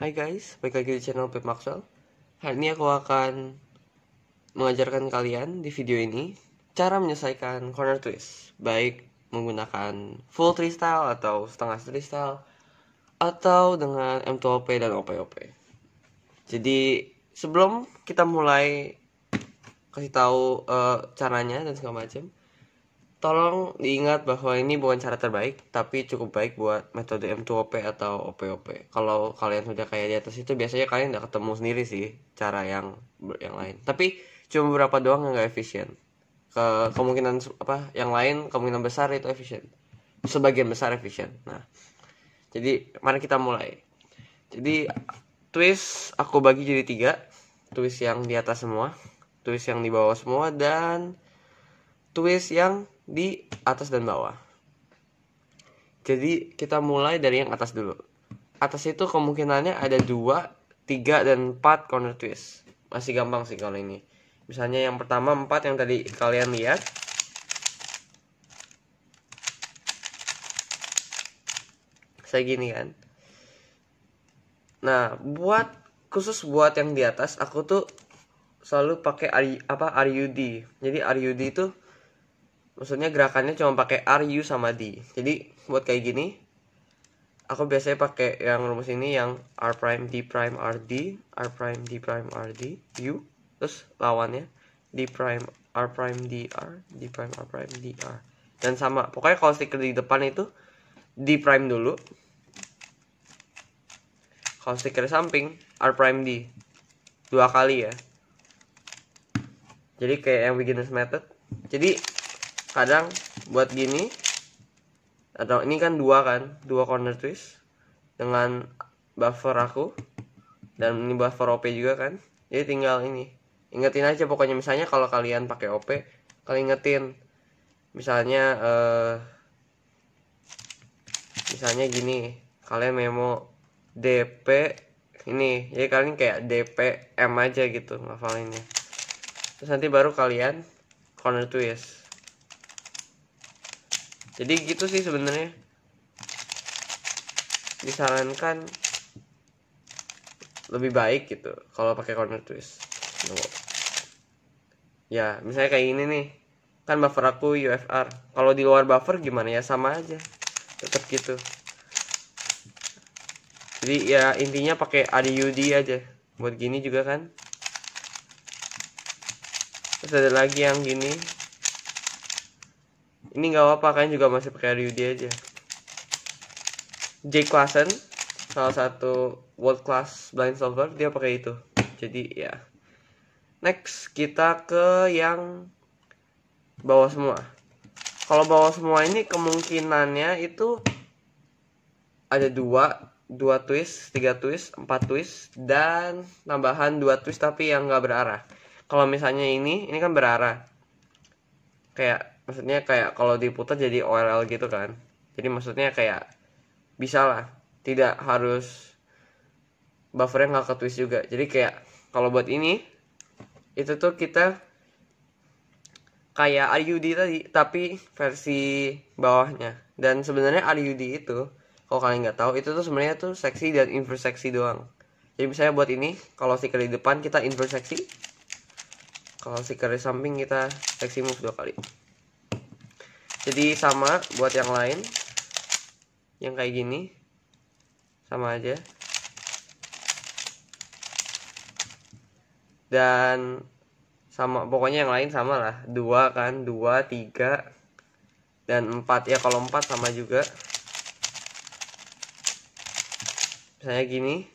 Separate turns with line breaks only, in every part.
Hai guys, balik lagi di channel Pep Maxwell. Hari ini aku akan mengajarkan kalian di video ini cara menyelesaikan corner twist, baik menggunakan full tree style atau setengah tree style atau dengan M2OP dan OP-OP. Jadi sebelum kita mulai kasih tahu caranya dan segala macam, tolong diingat bahwa ini bukan cara terbaik, tapi cukup baik buat metode M2OP atau OP-OP. Kalau kalian sudah kayak di atas itu, biasanya kalian udah ketemu sendiri sih cara yang lain. Tapi cuma beberapa doang yang nggak efisien. Kemungkinan yang lain kemungkinan besar itu efisien. Sebagian besar efisien. Nah, jadi mari kita mulai. Jadi twist aku bagi jadi 3. Twist yang di atas semua, twist yang di bawah semua, dan twist yang di atas dan bawah. Jadi kita mulai dari yang atas dulu. Atas itu kemungkinannya ada 2, 3, dan 4 corner twist. Masih gampang sih kalau ini. Misalnya yang pertama 4 yang tadi kalian lihat. Saya gini kan. Nah, khusus buat yang di atas, aku tuh selalu pakai RUD. Jadi RUD itu maksudnya gerakannya cuma pakai RU sama D. Jadi buat kayak gini, aku biasanya pakai yang rumus ini, yang R prime D prime RD, R prime D prime RD, U, terus lawannya D prime R prime D R, D prime R prime D R. Dan sama, pokoknya kalau stiker di depan itu D prime dulu. Kalau stiker samping R prime D 2 kali ya. Jadi kayak yang beginners method. Jadi kadang buat gini, atau ini kan 2 corner twist dengan buffer aku, dan ini buffer OP juga kan. Jadi tinggal ini, ingetin aja pokoknya. Misalnya kalau kalian pakai OP, kalian ingetin misalnya gini, kalian memo DP ini, jadi kalian kayak DPM aja gitu ngafalinnya. Terus nanti baru kalian corner twist. Jadi gitu sih sebenarnya. Disarankan lebih baik gitu kalau pakai corner twist. Ya, misalnya kayak gini nih. Kan buffer aku UFR. Kalau di luar buffer gimana ya, sama aja. Tetap gitu. Jadi ya intinya pakai RUD aja. Buat gini juga kan. Terus ada lagi yang gini. Ini nggak apa-apa, kalian juga masih pakai RUD aja. Jake Klassen, salah satu world class blind solver, dia pakai itu. Jadi ya. Next kita ke yang bawah semua. Kalau bawah semua ini kemungkinannya itu ada 2 twist, 3 twist, 4 twist, dan tambahan 2 twist tapi yang nggak berarah. Kalau misalnya ini kan berarah. Maksudnya kayak kalau diputar jadi OLL gitu kan. Jadi maksudnya kayak bisa lah, tidak harus buffernya nggak ke twist juga. Jadi kayak kalau buat ini, itu tuh kita kayak RUD tadi tapi versi bawahnya. Dan sebenarnya RUD itu, kalau kalian nggak tahu, itu tuh sebenarnya tuh seksi dan inverse seksi doang. Jadi misalnya buat ini, kalau stiker di depan kita inverse seksi, kalau stiker di samping kita seksi move 2 kali. Jadi sama buat yang lain, yang kayak gini sama aja. Dan sama, pokoknya yang lain sama lah. 2 kan, 2, 3, dan 4. Ya kalau 4 sama juga. Misalnya gini,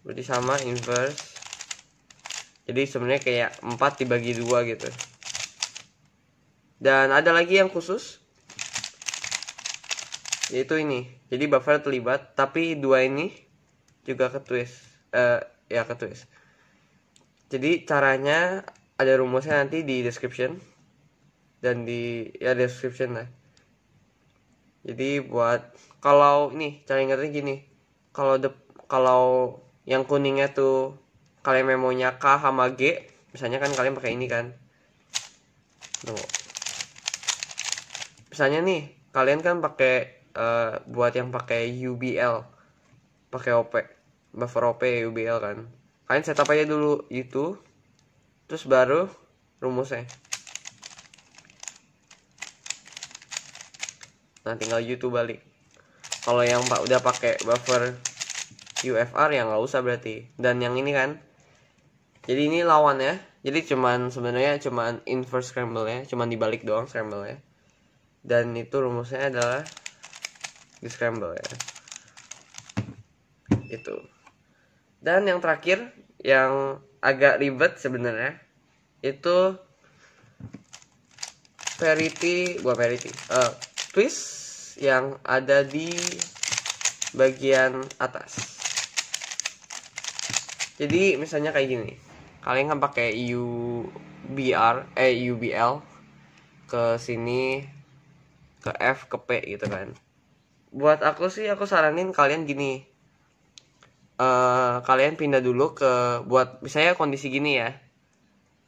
berarti sama inverse. Jadi sebenarnya kayak 4 dibagi 2 gitu. Dan ada lagi yang khusus, yaitu ini. Jadi buffer terlibat, tapi 2 ini juga ke twist. Ke twist. Jadi caranya ada rumusnya nanti di description, dan di description lah. Jadi buat kalau ini cara ingatnya gini, kalau yang kuningnya tuh kalian memonya K sama G, misalnya kan kalian pakai ini kan. Misalnya nih kalian kan pakai buat yang pakai UBL. pakai OP, buffer OP UBL kan. Kalian setup aja dulu itu, terus baru rumusnya. Nah, tinggal YouTube balik. Kalau yang udah pakai buffer UFR ya nggak usah berarti. Dan yang ini kan, jadi ini lawan ya. Jadi sebenarnya cuman inverse scramble ya, cuman dibalik doang scramble ya. Dan itu rumusnya adalah di scramble ya. Itu. Dan yang terakhir yang agak ribet sebenarnya itu twist yang ada di bagian atas. Jadi misalnya kayak gini, kalian kan pakai UBL ke sini, ke F, ke P gitu kan. Buat aku saranin kalian gini, kalian pindah dulu ke buat misalnya kondisi gini ya.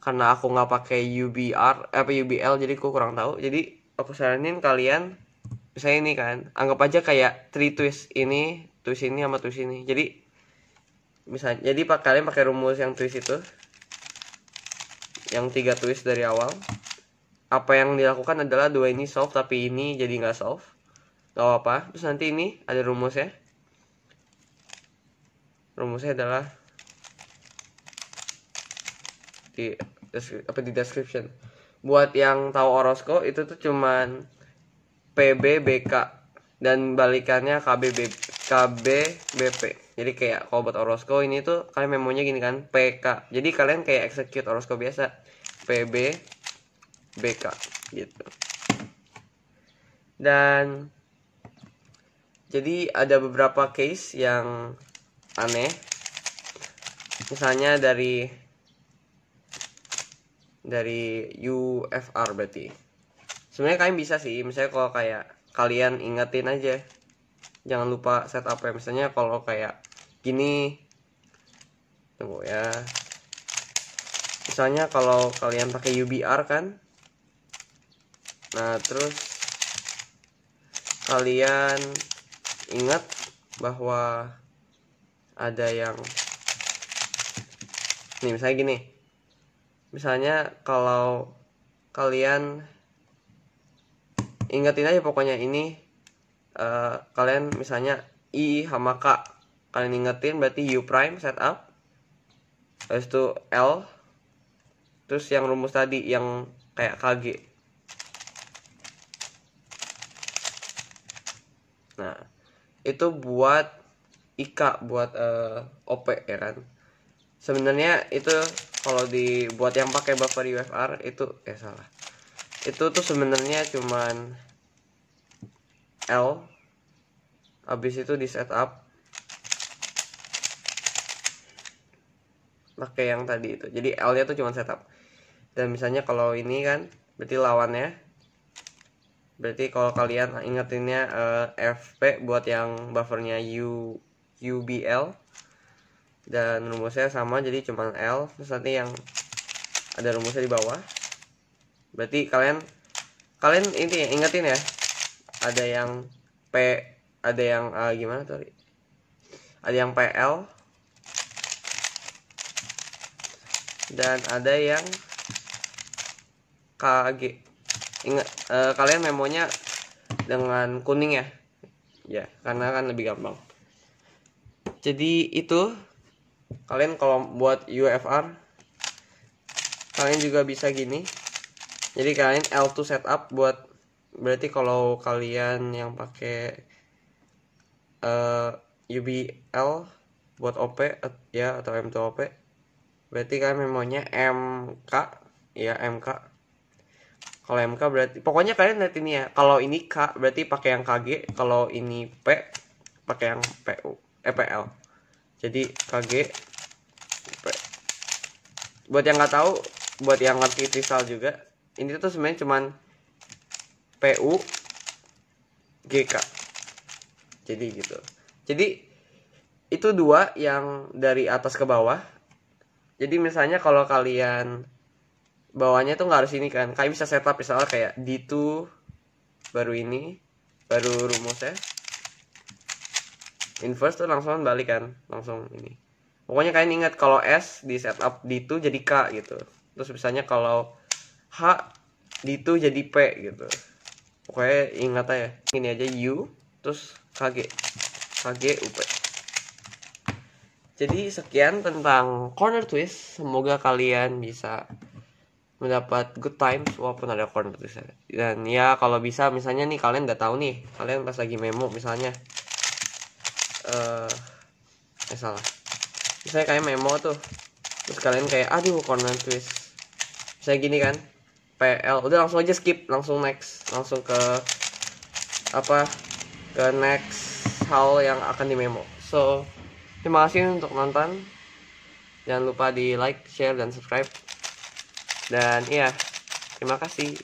Karena aku nggak pakai UBL, jadi aku kurang tahu. Jadi aku saranin kalian misalnya ini kan, anggap aja kayak 3 twist ini sama twist ini. Jadi kalian pakai rumus yang twist itu, yang 3 twist dari awal. Apa yang dilakukan adalah 2 ini solve, tapi ini jadi nggak solve, nggak apa. Terus nanti ini ada rumusnya adalah di description. Buat yang tahu Orosco itu tuh cuman PB-BK dan balikannya KB-BP. Jadi kayak kalau buat Orosco ini tuh kalian memonya gini kan, PK. Jadi kalian kayak execute Orosco biasa, PB-BK gitu. Dan jadi ada beberapa case yang aneh. Misalnya dari UFR berarti. Sebenarnya kalian bisa sih, misalnya kalau kayak kalian ingetin aja, jangan lupa setup ya. Misalnya kalau kayak gini, tunggu ya. Misalnya kalau kalian pakai UBR kan, nah terus kalian ingat bahwa ada yang nih, misalnya gini. Misalnya kalau kalian ingetin aja pokoknya ini, kalian misalnya I sama K, kalian ingetin berarti U prime setup, habis itu L, terus yang rumus tadi yang kayak KG. Nah itu buat IK, buat OP ya kan. Sebenarnya itu kalau dibuat yang pakai buffer UFR itu salah. Itu tuh sebenarnya cuman L, habis itu di setup pakai yang tadi itu. Jadi L-nya tuh cuman setup. Dan misalnya kalau ini kan berarti lawannya. Berarti kalau kalian ingetinnya FP buat yang buffernya UBL, dan rumusnya sama, jadi cuma L. Terus nanti yang ada rumusnya di bawah. Berarti kalian ini ingetin ya, ada yang P, ada yang gimana tadi, ada yang PL, dan ada yang KG. Ingat, kalian memonya dengan kuning ya, karena kan lebih gampang. Jadi itu kalian kalau buat UFR kalian juga bisa gini. Jadi kalian L2 setup buat, berarti kalau kalian yang pakai UBL buat OP ya, atau M2 OP, berarti kalian memonya MK ya, MK. Kalau MK berarti pokoknya kalian lihat ini ya, kalau ini K berarti pakai yang KG, kalau ini P pakai yang PL. Jadi KG P. Buat yang nggak tahu, buat yang ngerti kristal juga, ini tuh sebenarnya cuman PU GK. Jadi gitu. Jadi itu dua yang dari atas ke bawah. Jadi misalnya kalau kalian bawahnya tuh nggak harus ini kan, kalian bisa setup misalnya kayak D2 baru ini, baru rumusnya, inverse tuh langsung balik kan, langsung ini. Pokoknya kalian ingat kalau S di setup di itu jadi K gitu. Terus misalnya kalau H di itu jadi P gitu. Pokoknya ingat aja. Ini aja U terus KG UP. Jadi sekian tentang corner twist. Semoga kalian bisa mendapat good times walaupun ada corner twist. Dan ya kalau bisa misalnya nih kalian udah tahu nih, kalian pas lagi memo misalnya salah. Misalnya kayak memo tuh. Terus kalian kayak aduh corner twist. Misalnya gini kan. PL udah langsung aja skip, langsung next, langsung ke next hal yang akan di memo. So terima kasih untuk nonton. Jangan lupa di like, share, dan subscribe. Dan iya, terima kasih.